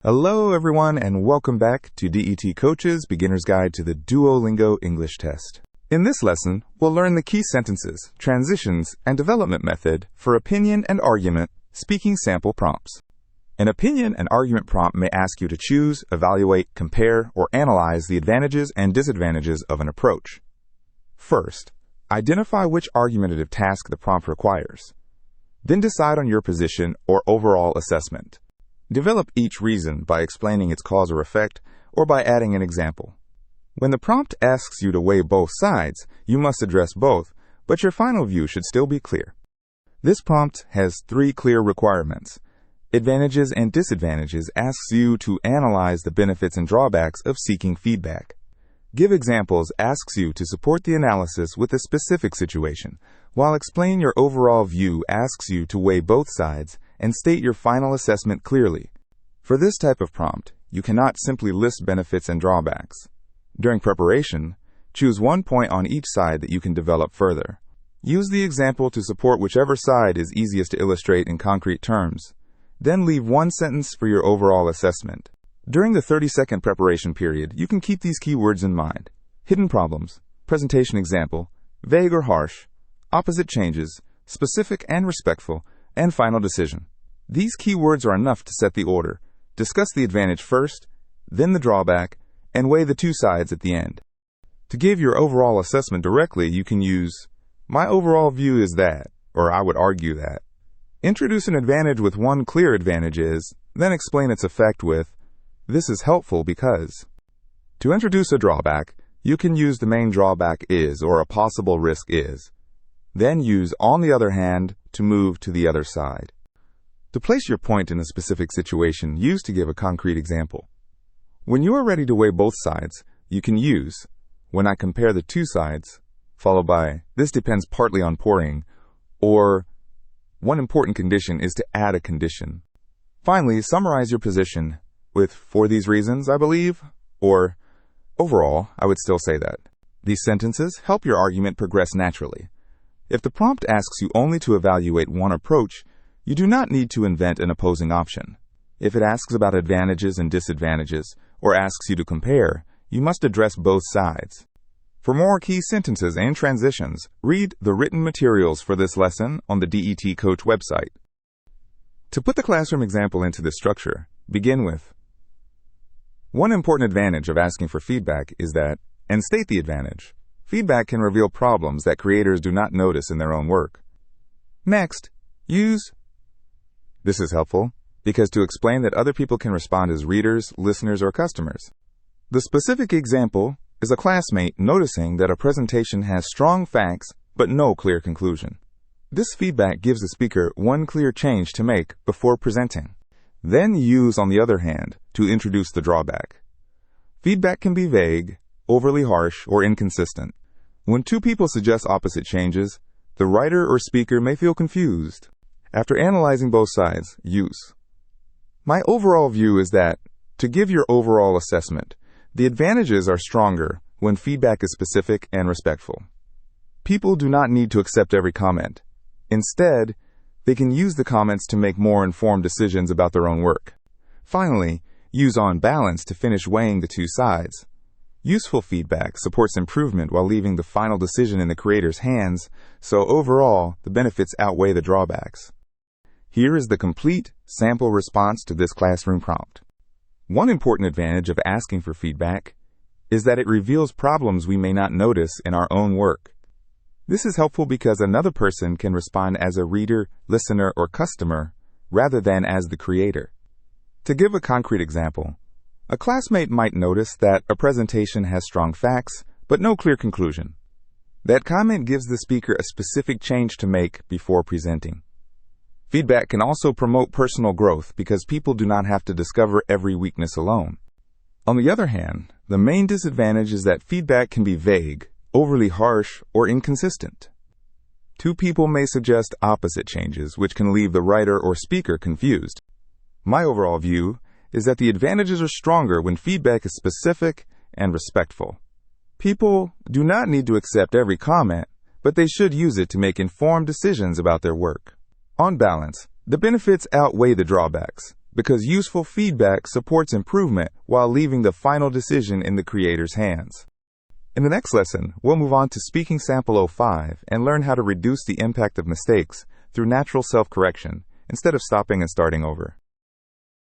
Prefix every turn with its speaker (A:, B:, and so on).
A: Hello everyone and welcome back to DET Coach's Beginner's Guide to the Duolingo English Test. In this lesson, we'll learn the key sentences, transitions, and development method for opinion and argument speaking sample prompts. An opinion and argument prompt may ask you to choose, evaluate, compare, or analyze the advantages and disadvantages of an approach. First, identify which argumentative task the prompt requires. Then decide on your position or overall assessment. Develop each reason by explaining its cause or effect, or by adding an example. When the prompt asks you to weigh both sides, you must address both, but your final view should still be clear. This prompt has 3 clear requirements. Advantages and disadvantages asks you to analyze the benefits and drawbacks of seeking feedback. Give examples asks you to support the analysis with a specific situation, while explaining your overall view asks you to weigh both sides and state your final assessment clearly. For this type of prompt, you cannot simply list benefits and drawbacks. During preparation, choose one point on each side that you can develop further. Use the example to support whichever side is easiest to illustrate in concrete terms. Then leave one sentence for your overall assessment. During the 30-second preparation period, you can keep these keywords in mind: hidden problems, presentation example, vague or harsh, opposite changes, specific and respectful, and final decision. These keywords are enough to set the order. Discuss the advantage first, then the drawback, and weigh the 2 sides at the end. To give your overall assessment directly, you can use, "My overall view is that," or "I would argue that." Introduce an advantage with one clear advantage is, then explain its effect with, "This is helpful because." To introduce a drawback, you can use the main drawback is or a possible risk is. Then use "on the other hand" to move to the other side. To place your point in a specific situation, use to give a concrete example. When you are ready to weigh both sides, you can use, "When I compare the 2 sides," followed by, "This depends partly on pouring," or, "One important condition is to add a condition." Finally, summarize your position with, "For these reasons, I believe," or, "Overall, I would still say that." These sentences help your argument progress naturally. If the prompt asks you only to evaluate one approach, you do not need to invent an opposing option. If it asks about advantages and disadvantages, or asks you to compare, you must address both sides. For more key sentences and transitions, read the written materials for this lesson on the DET Coach website. To put the classroom example into this structure, begin with, "One important advantage of asking for feedback is that," and state the advantage. Feedback can reveal problems that creators do not notice in their own work. Next, use "This is helpful," because to explain that other people can respond as readers, listeners, or customers. The specific example is a classmate noticing that a presentation has strong facts but no clear conclusion. This feedback gives the speaker one clear change to make before presenting. Then use, on the other hand, to introduce the drawback. Feedback can be vague, overly harsh, or inconsistent. When 2 people suggest opposite changes, the writer or speaker may feel confused. After analyzing both sides, use, "My overall view is that," to give your overall assessment. The advantages are stronger when feedback is specific and respectful. People do not need to accept every comment. Instead, they can use the comments to make more informed decisions about their own work. Finally, use "on balance" to finish weighing the 2 sides. Useful feedback supports improvement while leaving the final decision in the creator's hands, so overall, the benefits outweigh the drawbacks. Here is the complete sample response to this classroom prompt. One important advantage of asking for feedback is that it reveals problems we may not notice in our own work. This is helpful because another person can respond as a reader, listener, or customer, rather than as the creator. To give a concrete example, a classmate might notice that a presentation has strong facts, but no clear conclusion. That comment gives the speaker a specific change to make before presenting. Feedback can also promote personal growth because people do not have to discover every weakness alone. On the other hand, the main disadvantage is that feedback can be vague, overly harsh, or inconsistent. 2 people may suggest opposite changes, which can leave the writer or speaker confused. My overall view is that the advantages are stronger when feedback is specific and respectful. People do not need to accept every comment, but they should use it to make informed decisions about their work. On balance, the benefits outweigh the drawbacks. because useful feedback supports improvement while leaving the final decision in the creator's hands. In the next lesson, we'll move on to Speaking Sample 05 and learn how to reduce the impact of mistakes through natural self-correction instead of stopping and starting over.